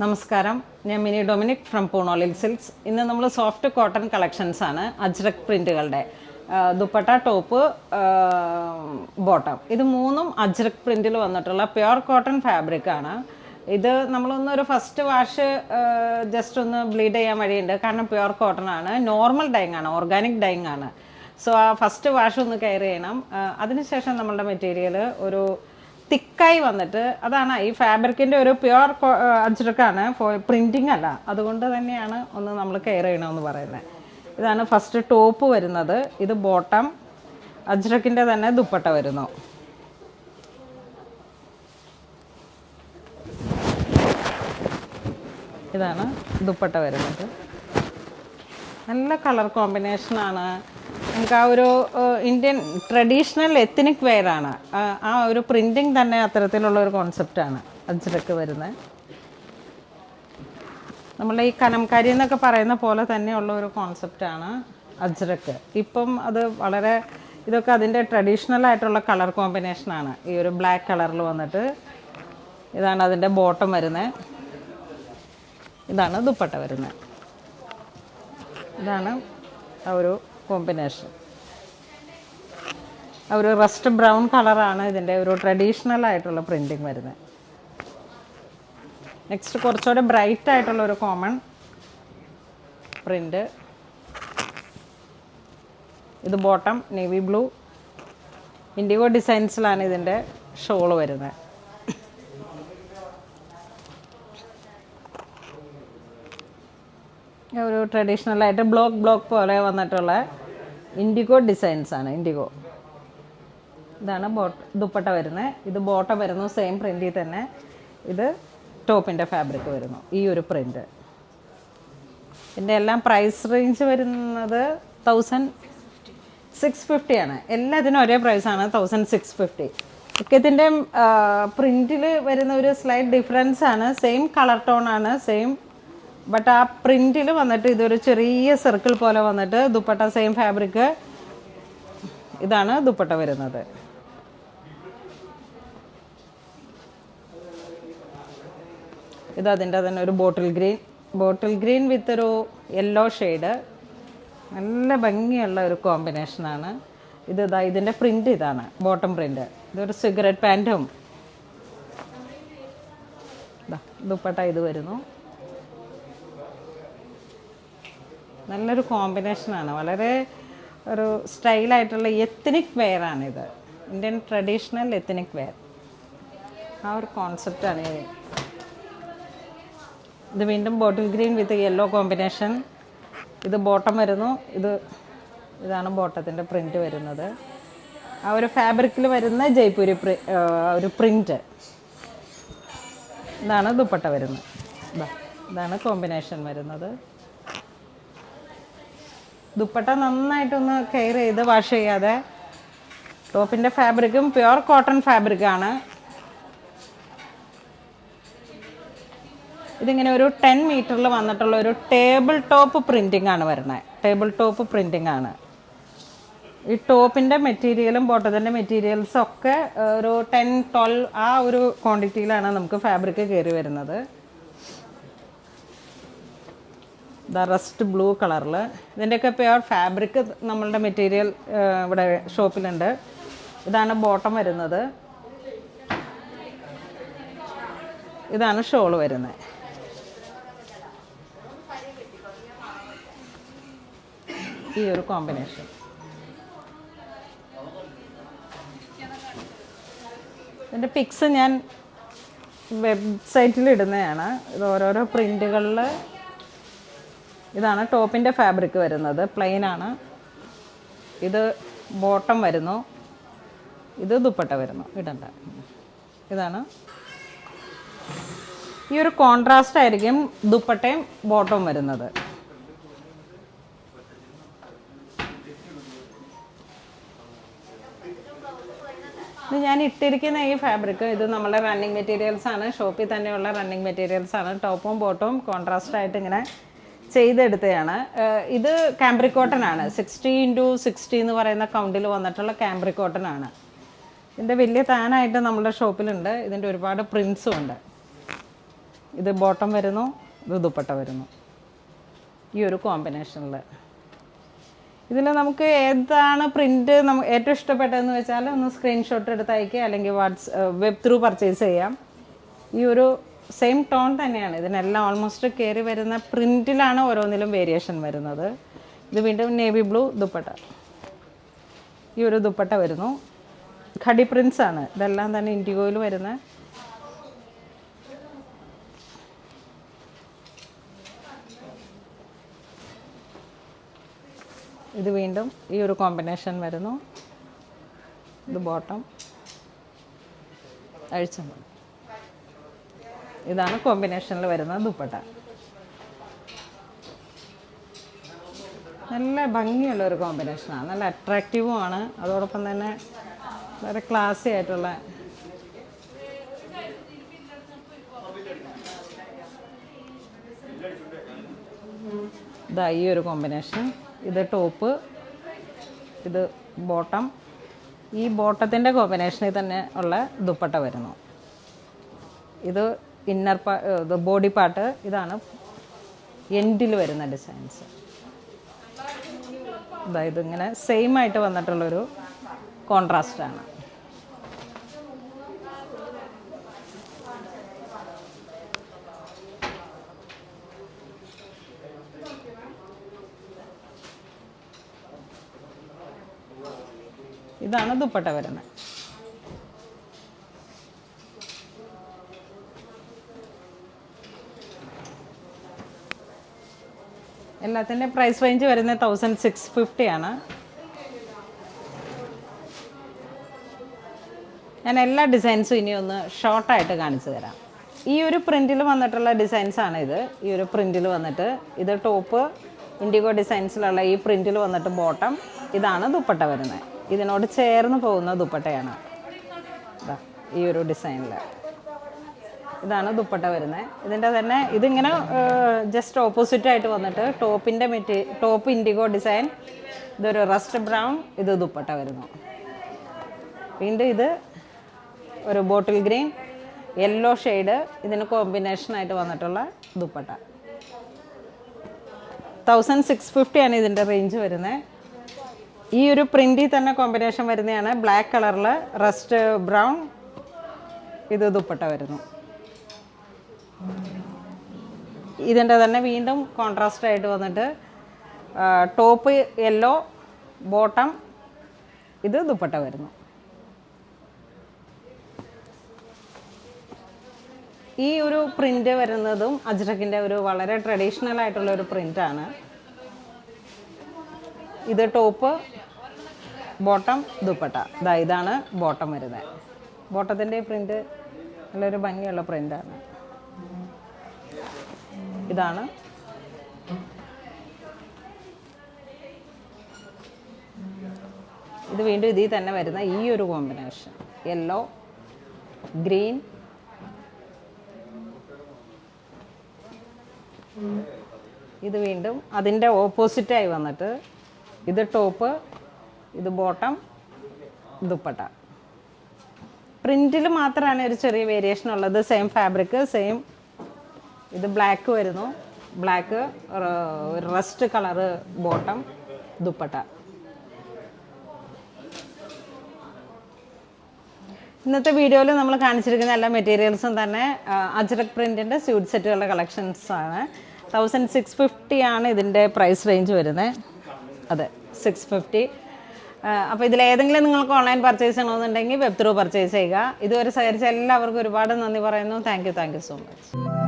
നമസ്കാരം, ഞാൻ mini Dominic from പൂണോളിൽ silks. ഇന്ന് നമ്മൾ സോഫ്റ്റ് കോട്ടൺ കളക്ഷൻസ് ആണ്. അജ്രക് പ്രിൻറ്റുകളുടെ ദുപ്പട്ട, ടോപ്പ്, ബോട്ടം, ഇത് മൂന്നും അജ്രക് പ്രിൻറ്റിൽ വന്നിട്ടുള്ള പ്യുവർ കോട്ടൺ ഫാബ്രിക് ആണ്. ഇത് നമ്മളൊന്നൊരു ഫസ്റ്റ് വാഷ് ജസ്റ്റ് ഒന്ന് ബ്ലീഡ് ചെയ്യാൻ വഴിയുണ്ട്, കാരണം പ്യുവർ കോട്ടൺ ആണ്, നോർമൽ ഡൈങ് ആണ്, ഓർഗാനിക് ഡൈങ് ആണ്. സോ ആ ഫസ്റ്റ് വാഷ് ഒന്ന് കെയർ ചെയ്യണം. അതിനുശേഷം നമ്മളുടെ മെറ്റീരിയൽ ഒരു തിക്കായി വന്നിട്ട്, അതാണ് ഈ ഫാബ്രിക്കിൻ്റെ ഒരു പ്യുവർ അജ്രക്കാണ്, പ്രിൻറ്റിങ് അല്ല. അതുകൊണ്ട് തന്നെയാണ് ഒന്ന് നമ്മൾ കെയർ ചെയ്യണമെന്ന് പറയുന്നത്. ഇതാണ് ഫസ്റ്റ് ടോപ്പ് വരുന്നത്. ഇത് ബോട്ടം, അജ്രക്കിൻ്റെ തന്നെ ദുപ്പട്ട വരുന്നു. ഇതാണ് ദുപ്പട്ട വരുന്നത്. നല്ല കളർ കോമ്പിനേഷനാണ്. നമുക്ക് ആ ഒരു ഇന്ത്യൻ ട്രഡീഷണൽ എത്നിക് വെയറാണ്. ആ ഒരു പ്രിൻറ്റിങ് തന്നെ അത്തരത്തിലുള്ള ഒരു കോൺസെപ്റ്റാണ് അജ്രക്ക് വരുന്നത്. നമ്മളെ ഈ കലംകാരി എന്നൊക്കെ പറയുന്ന പോലെ തന്നെയുള്ള ഒരു കോൺസെപ്റ്റാണ് അജ്രക്ക്. ഇപ്പം അത് വളരെ, ഇതൊക്കെ അതിൻ്റെ ട്രഡീഷണൽ ആയിട്ടുള്ള കളർ കോമ്പിനേഷനാണ്. ഈ ഒരു ബ്ലാക്ക് കളറിൽ വന്നിട്ട് ഇതാണ് അതിൻ്റെ ബോട്ടം വരുന്നത്. ഇതാണ് ദുപ്പട്ട വരുന്നത്. ഇതാണ് ആ ഒരു കോമ്പിനേഷൻ. ഒരു റസ്റ്റ് ബ്രൗൺ കളറാണ് ഇതിൻ്റെ ഒരു ട്രഡീഷണൽ ആയിട്ടുള്ള പ്രിൻറ്റിങ് വരുന്നത്. നെക്സ്റ്റ് കുറച്ചുകൂടെ ബ്രൈറ്റ് ആയിട്ടുള്ള ഒരു കോമൺ പ്രിൻ്റ്. ഇത് ബോട്ടം നേവി ബ്ലൂ, ഇൻഡിഗോ ഡിസൈൻസിലാണ് ഇതിൻ്റെ ഷോള് വരുന്നത്. ഒരു ട്രഡീഷണലായിട്ട് ബ്ലോക്ക് പോലെ വന്നിട്ടുള്ള ഇൻഡിഗോ ഡിസൈൻസ് ആണ്. ഇൻഡിഗോ. ഇതാണ് ദുപ്പട്ട വരുന്നത്. ഇത് ബോട്ടം വരുന്നു സെയിം പ്രിൻറ്റിൽ തന്നെ. ഇത് ടോപ്പിൻ്റെ ഫാബ്രിക് വരുന്നു, ഈ ഒരു പ്രിൻറ്റ്. ഇതിൻ്റെ എല്ലാം പ്രൈസ് റേഞ്ച് വരുന്നത് 1650 ആണ്. എല്ലാത്തിനും ഒരേ പ്രൈസാണ്, 1650. ഒക്കെ ഇതിൻ്റെ പ്രിൻറ്റിൽ വരുന്ന ഒരു സ്ലൈറ്റ് ഡിഫറൻസ് ആണ്. സെയിം കളർ ടോണാണ്, സെയിം. ബട്ട് ആ പ്രിൻറ്റിൽ വന്നിട്ട് ഇതൊരു ചെറിയ സർക്കിൾ പോലെ വന്നിട്ട് ദുപ്പട്ട സെയിം ഫാബ്രിക്. ഇതാണ് ദുപ്പട്ട വരുന്നത്. ഇത് അതിൻ്റെ തന്നെ ഒരു ബോട്ടിൽ ഗ്രീൻ വിത്ത് ഒരു യെല്ലോ ഷെയ്ഡ്. നല്ല ഭംഗിയുള്ള ഒരു കോമ്പിനേഷനാണ്. ഇതിൻ്റെ പ്രിൻ്റ് ഇതാണ്, ബോട്ടം പ്രിൻ്റ്. ഇതൊരു സിഗരറ്റ് പാൻറ്റും ദുപ്പട്ട ഇത് വരുന്നു. നല്ലൊരു കോമ്പിനേഷനാണ്. വളരെ ഒരു സ്റ്റൈലായിട്ടുള്ള എത്നിക് വെയറാണിത്. ഇന്ത്യൻ ട്രഡീഷണൽ എത്നിക് വെയർ, ആ ഒരു കോൺസെപ്റ്റാണ്. ഇത് വീണ്ടും bottle green with yellow combination. ഇത് ബോട്ടം വരുന്നു. ഇതാണ് ബോട്ടത്തിൻ്റെ പ്രിൻ്റ് വരുന്നത്. ആ ഒരു ഫാബ്രിക്കിൽ വരുന്ന ജയ്പൂരി ഒരു പ്രിൻ്റ്. ഇതാണ് ദുപ്പട്ട വരുന്നത്. ഇതാണ് കോമ്പിനേഷൻ വരുന്നത്. ദുപ്പട്ട നന്നായിട്ടൊന്ന് കെയർ ചെയ്ത് വാഷ് ചെയ്യാതെ. ടോപ്പിൻ്റെ ഫാബ്രിക്കും പ്യുവർ കോട്ടൺ ഫാബ്രിക്കാണ്. ഇതിങ്ങനെ ഒരു 10 മീറ്ററിൽ വന്നിട്ടുള്ള ഒരു ടേബിൾ ടോപ്പ് പ്രിൻറ്റിംഗ് ആണ് വരുന്നത്. ടേബിൾ ടോപ്പ് പ്രിൻറ്റിംഗ് ആണ്. ഈ ടോപ്പിൻ്റെ മെറ്റീരിയലും ബോട്ടത്തിൻ്റെ മെറ്റീരിയൽസും ഒക്കെ ഒരു 10-12 ആ ഒരു ക്വാണ്ടിറ്റിയിലാണ് നമുക്ക് ഫാബ്രിക് കയറി വരുന്നത്. റസ്റ്റ് ബ്ലൂ കളറിൽ. ഇതിൻ്റെയൊക്കെ പ്യുവർ ഫാബ്രിക് നമ്മളുടെ മെറ്റീരിയൽ ഇവിടെ ഷോപ്പിലുണ്ട്. ഇതാണ് ബോട്ടം വരുന്നത്. ഇതാണ് ഷോൾ വരുന്നത്. ഈ ഒരു കോമ്പിനേഷൻ. ഇതിൻ്റെ പിക്സ് ഞാൻ വെബ്സൈറ്റിൽ ഇടുന്നതാണ്. ഇത് ഓരോരോ പ്രിൻ്റുകളിൽ. ഇതാണ് ടോപ്പിൻ്റെ ഫാബ്രിക് വരുന്നത്, പ്ലെയിൻ ആണ്. ഇത് ബോട്ടം വരുന്നു. ഇത് ദുപ്പട്ട വരുന്നു, ഇടണ്ട. ഇതാണ് ഈ ഒരു കോൺട്രാസ്റ്റ് ആയിരിക്കും ദുപ്പട്ടയും ബോട്ടവും വരുന്നത്. ഇത് ഞാൻ ഇട്ടിരിക്കുന്ന ഈ ഫാബ്രിക്, ഇത് നമ്മുടെ റണ്ണിങ് മെറ്റീരിയൽസ് ആണ്. ഷോപ്പിൽ തന്നെയുള്ള റണ്ണിങ് മെറ്റീരിയൽസ് ആണ്. ടോപ്പും ബോട്ടവും കോൺട്രാസ്റ്റ് ആയിട്ട് ഇങ്ങനെ ചെയ്തെടുത്തതാണ്. ഇത് കാംബ്രിക് കോട്ടൺ ആണ്. 60x60 എന്ന് പറയുന്ന കൗണ്ടിൽ വന്നിട്ടുള്ള കാംബ്രിക് കോട്ടൺ ആണ്. ഇതിൻ്റെ വലിയ താനായിട്ട് നമ്മുടെ ഷോപ്പിലുണ്ട്. ഇതിൻ്റെ ഒരുപാട് പ്രിൻസും ഉണ്ട്. ഇത് ബോട്ടം വരുന്നു, ഇത് ദുപ്പട്ട വരുന്നു. ഈ ഒരു കോമ്പിനേഷനിൽ ഇതിൽ നമുക്ക് ഏതാണ് പ്രിൻറ്റ് ഏറ്റവും ഇഷ്ടപ്പെട്ടതെന്ന് വെച്ചാൽ ഒന്ന് സ്ക്രീൻഷോട്ട് എടുത്ത് അയക്കുക, അല്ലെങ്കിൽ വെബ് ത്രൂ പർച്ചേസ് ചെയ്യാം. ഈ ഒരു സെയിം ടോൺ തന്നെയാണ് ഇതിനെല്ലാം ഓൾമോസ്റ്റ് കയറി വരുന്ന പ്രിൻറ്റിലാണ് ഓരോന്നിലും വേരിയേഷൻ വരുന്നത്. ഇത് വീണ്ടും നേവി ബ്ലൂ ദുപ്പട്ട. ഈ ഒരു ദുപ്പട്ട വരുന്നു. ഖടി പ്രിൻസ് ആണ് ഇതെല്ലാം തന്നെ, ഇൻഡിഗോയിൽ വരുന്ന. ഇത് വീണ്ടും ഈ ഒരു കോമ്പിനേഷൻ വരുന്നു. ഇത് ബോട്ടം അഴിച്ചു. ഇതാണ് കോമ്പിനേഷനിൽ വരുന്ന ദുപ്പട്ട. നല്ല ഭംഗിയുള്ള ഒരു കോമ്പിനേഷനാണ്, നല്ല അട്രാക്റ്റീവും ആണ്. അതോടൊപ്പം തന്നെ വളരെ ക്ലാസി ആയിട്ടുള്ള ഇതാ ഈ ഒരു കോമ്പിനേഷൻ. ഇത് ടോപ്പ്, ഇത് ബോട്ടം. ഈ ബോട്ടത്തിൻ്റെ കോമ്പിനേഷനിൽ തന്നെ ഉള്ള ദുപ്പട്ട വരുന്നു. ഇത് ഇത് ബോഡി പാർട്ട്. ഇതാണ് എൻഡിൽ വരുന്ന ഡിസൈൻസ്. ഇതിങ്ങനെ സെയിം ആയിട്ട് വന്നിട്ടുള്ളൊരു കോൺട്രാസ്റ്റാണ്. ഇതാണ് ദുപ്പട്ട വരുന്നത്. എല്ലാത്തിൻ്റെ പ്രൈസ് റേഞ്ച് വരുന്നത് 1650 ആണ്. ഞാൻ എല്ലാ ഡിസൈൻസും ഇനി ഒന്ന് ഷോർട്ടായിട്ട് കാണിച്ചു തരാം. ഈ ഒരു പ്രിൻറ്റിൽ വന്നിട്ടുള്ള ഡിസൈൻസാണ് ഇത്. ഈ ഒരു പ്രിൻറ്റിൽ വന്നിട്ട് ഇത് ടോപ്പ്, ഇൻഡിഗോ ഡിസൈൻസിലുള്ള ഈ പ്രിൻറ്റിൽ വന്നിട്ട് ബോട്ടം. ഇതാണ് ദുപ്പട്ട വരുന്നത്. ഇതിനോട് ചേർന്ന് പോകുന്ന ദുപ്പട്ടയാണ് ഈ ഒരു ഡിസൈനിൽ. ഇതാണ് ദുപ്പട്ട വരുന്നത്. ഇതിൻ്റെ തന്നെ ഇതിങ്ങനെ ജസ്റ്റ് ഓപ്പോസിറ്റായിട്ട് വന്നിട്ട് ടോപ്പ് ഇൻഡിഗോ ഡിസൈൻ, ഇതൊരു റസ്റ്റ് ബ്രൗൺ, ഇത് ദുപ്പട്ട വരുന്നു. വീണ്ടും ഇത് ഒരു ബോട്ടിൽ ഗ്രീൻ, യെല്ലോ ഷെയ്ഡ്, ഇതിന് കോമ്പിനേഷനായിട്ട് വന്നിട്ടുള്ള ദുപ്പട്ട. 1650 ആണ് ഇതിൻ്റെ റേഞ്ച് വരുന്നത്. ഈ ഒരു പ്രിൻറ്റിൽ തന്നെ കോമ്പിനേഷൻ വരുന്നതാണ്. ബ്ലാക്ക് കളറിൽ റസ്റ്റ് ബ്രൗൺ, ഇത് ദുപ്പട്ട വരുന്നു. ഇതിൻ്റെ തന്നെ വീണ്ടും കോൺട്രാസ്റ്റ് ആയിട്ട് വന്നിട്ട് ടോപ്പ് യെല്ലോ, ബോട്ടം, ഇത് ദുപ്പട്ട വരുന്നു. ഈ ഒരു പ്രിൻ്റ് വരുന്നതും അജ്രക്കിൻ്റെ ഒരു വളരെ ട്രഡീഷണൽ ആയിട്ടുള്ള ഒരു പ്രിൻ്റാണ്. ഇത് ടോപ്പ്, ബോട്ടം, ദുപ്പട്ട. ഇതാണ് ബോട്ടം വരുന്നത്. ബോട്ടത്തിൻ്റെ പ്രിൻ്റ് നല്ലൊരു ഭംഗിയുള്ള പ്രിൻ്റാണ്. ഇതാണ് ഇത് വീണ്ടും ഇതിൽ തന്നെ വരുന്ന ഈ ഒരു കോമ്പിനേഷൻ, യെല്ലോ, ഗ്രീൻ, ഇത് വീണ്ടും അതിൻ്റെ ഓപ്പോസിറ്റായി വന്നിട്ട് ഇത് ടോപ്പ്, ഇത് ബോട്ടം, ദുപ്പട്ട. പ്രിൻറ്റിൽ മാത്രമാണ് ഒരു ചെറിയ വേരിയേഷൻ ഉള്ളത്. Same fabric, same. ഇത് ബ്ലാക്ക് വരുന്നു, black rest colour bottom, dupatta. ഇന്നത്തെ വീഡിയോയിൽ നമ്മൾ കാണിച്ചിരിക്കുന്ന എല്ലാ മെറ്റീരിയൽസും തന്നെ അജ്രക് പ്രിൻറ്റിൻ്റെ സ്യൂട്ട് സെറ്റുകളുടെ കളക്ഷൻസാണ്. 1650 ആണ് ഇതിൻ്റെ പ്രൈസ് റേഞ്ച് വരുന്നത്. അതെ, 650. അപ്പോൾ ഇതിലേതെങ്കിലും നിങ്ങൾക്ക് ഓൺലൈൻ പർച്ചേസ് ചെയ്യണമെന്നുണ്ടെങ്കിൽ വെബ് ത്രൂ പർച്ചേസ് ചെയ്യുക. ഇതുവരെ സഹകരിച്ച എല്ലാവർക്കും ഒരുപാട് നന്ദി പറയുന്നു. Thank you so much.